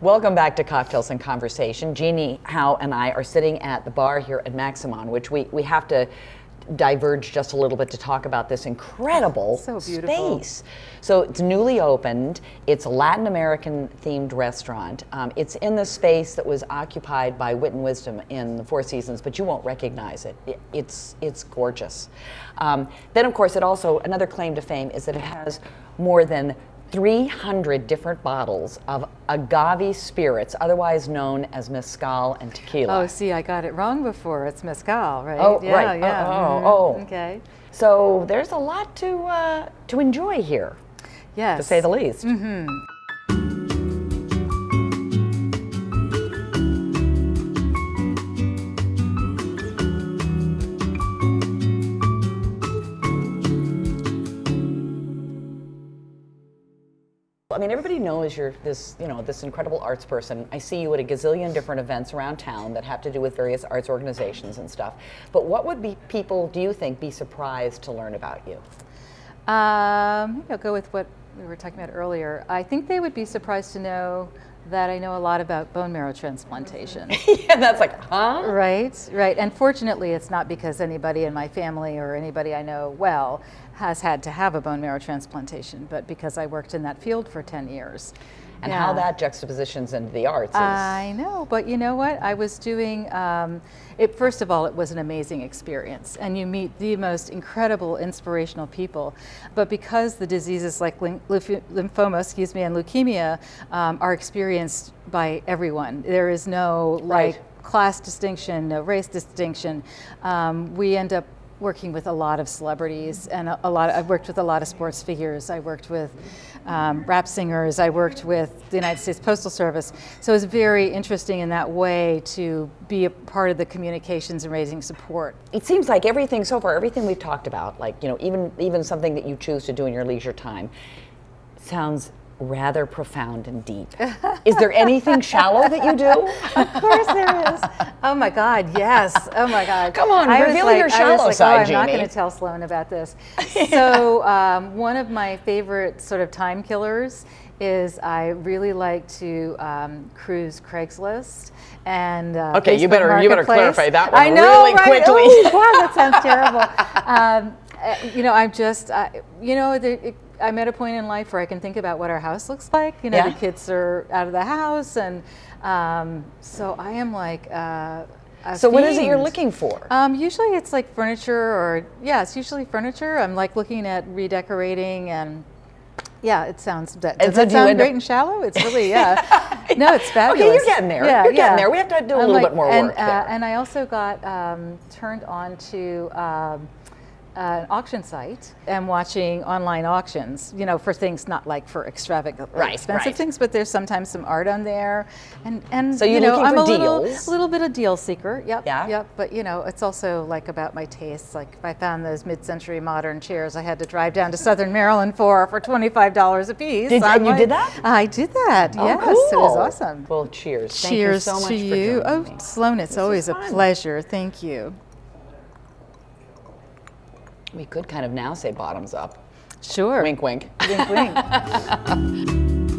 Welcome back to Cocktails and Conversation. Jeannie, Howe, and I are sitting at the bar here at Maximón, which we have to diverge just a little bit to talk about this incredible space. So it's newly opened. It's a Latin American themed restaurant. It's in the space that was occupied by Wit and Wisdom in the Four Seasons, but you won't recognize it. It's gorgeous. Then of course it also, another claim to fame is that it has more than 300 different bottles of agave spirits, otherwise known as mezcal and tequila. Oh, see, I got it wrong before. It's mezcal, right? Oh, yeah, right. Yeah. Oh. Okay. So there's a lot to enjoy here. Yes. To say the least. Mm-hmm. I mean, everybody knows you're this incredible arts person. I see you at a gazillion different events around town that have to do with various arts organizations and stuff. But what would people, do you think, be surprised to learn about you? Maybe I'll go with what we were talking about earlier. I think they would be surprised to know that I know a lot about bone marrow transplantation. Yeah, that's like, huh? Right. And fortunately, it's not because anybody in my family or anybody I know well has had to have a bone marrow transplantation, but because I worked in that field for 10 years. And how that juxtapositions into the arts is... I know, but you know what? I was doing, first of all, it was an amazing experience, and you meet the most incredible, inspirational people. But because the diseases like lymphoma, and leukemia are experienced by everyone, there is no class distinction, no race distinction. We end up working with a lot of celebrities and I've worked with a lot of sports figures. I worked with rap singers. I worked with the United States Postal Service. So it's very interesting in that way to be a part of the communications and raising support. It seems like everything so far, everything we've talked about, like, even something that you choose to do in your leisure time, sounds rather profound and deep. Is there anything shallow that you do? Of course there is. Oh my God, yes. Oh my God. Come on, reveal your shallow side, Jeannie. I'm not going to tell Sloane about this. So one of my favorite sort of time killers is I really like to cruise Craigslist and okay, you better clarify that one really quickly. Oh, wow, that sounds terrible. I'm at a point in life where I can think about what our house looks like. The kids are out of the house, and so I am like a So fiend. What is it you're looking for? Usually it's like furniture, it's usually furniture. I'm like looking at redecorating, and it sounds, does that sound great and shallow? It's really, no, it's fabulous. Okay, you're getting there. You're getting there. We have to do a little bit more work there. And I also got turned on to an auction site and watching online auctions, for things not like for extravagant or expensive things, but there's sometimes some art on there. And so you're looking I'm for a deals. little bit of deal seeker. Yep. Yeah. Yep. But it's also like about my tastes. Like if I found those mid-century modern chairs I had to drive down to Southern Maryland for $25 a piece. And you did that? I did that. Oh, yes. Cool. It was awesome. Well, cheers. Cheers Thank you so much to you. For joining me. Sloane, it's always a pleasure. Thank you. We could kind of now say bottoms up. Sure. Wink, wink. Wink, wink.